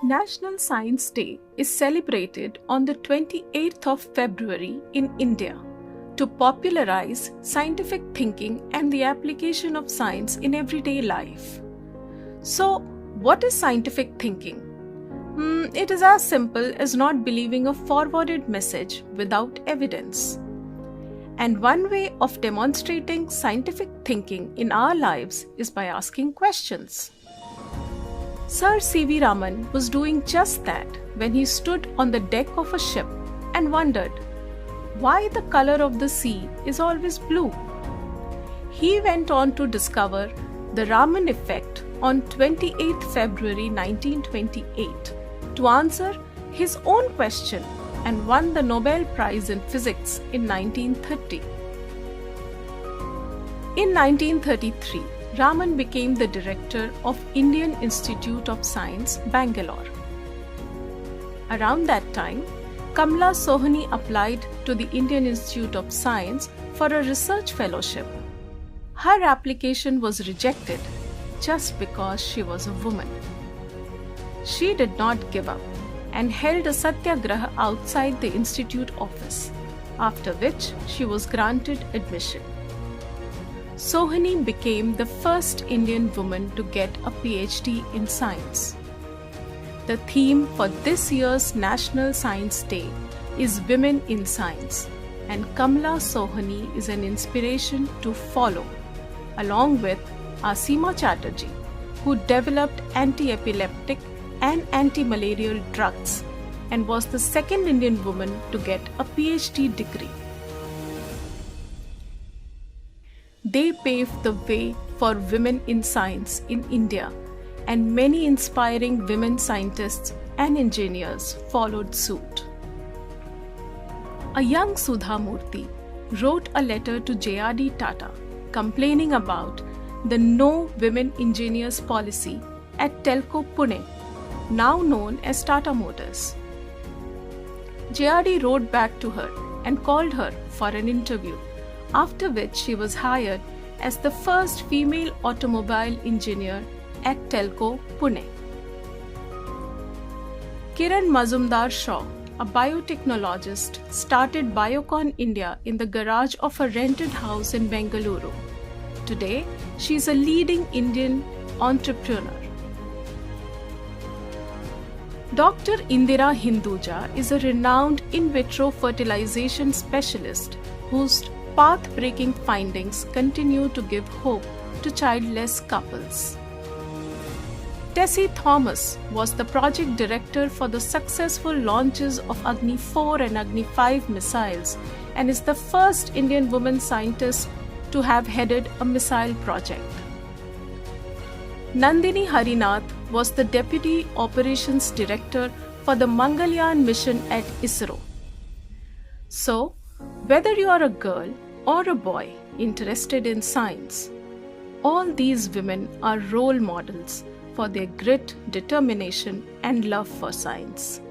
National Science Day is celebrated on the 28th of February in India to popularize scientific thinking and the application of science in everyday life. So, what is scientific thinking? It is as simple as not believing a forwarded message without evidence. And one way of demonstrating scientific thinking in our lives is by asking questions. Sir C.V. Raman was doing just that when he stood on the deck of a ship and wondered why the color of the sea is always blue. He went on to discover the Raman effect on 28th February 1928 to answer his own question and won the Nobel Prize in Physics in 1930. In 1933, Raman became the director of Indian Institute of Science, Bangalore. Around that time, KAMALA SOHONIE applied to the Indian Institute of Science for a research fellowship. Her application was rejected just because she was a woman. She did not give up and held a satyagraha outside the institute office, after which she was granted admission. Sohoni became the first Indian woman to get a PhD in science. The theme for this year's National Science Day is Women in Science, and KAMALA SOHONIE is an inspiration to follow, along with ASIMA CHATTERJEE, who developed anti-epileptic and anti-malarial drugs and was the second Indian woman to get a PhD degree. They paved the way for women in science in India, and many inspiring women scientists and engineers followed suit. A young SUDHA Murthy wrote a letter to J.R.D. Tata complaining about the No Women Engineers policy at Telco Pune, now known as Tata Motors. J.R.D. wrote back to her and called her for an interview, after which she was hired as the first female automobile engineer at Telco Pune. Kiran Mazumdar Shaw, a biotechnologist, started Biocon India in the garage of a rented house in Bengaluru. Today, she is a leading Indian entrepreneur. Dr. INDIRA HINDUJA is a renowned in vitro fertilization specialist whose path-breaking findings continue to give hope to childless couples. TESSY Thomas was the project director for the successful launches of Agni 4 and Agni 5 missiles and is the first Indian woman scientist to have headed a missile project. NANDINI HARINATH was the Deputy Operations Director for the Mangalyaan mission at ISRO. So, whether you are a girl or a boy interested in science, all these women are role models for their grit, determination, and love for science.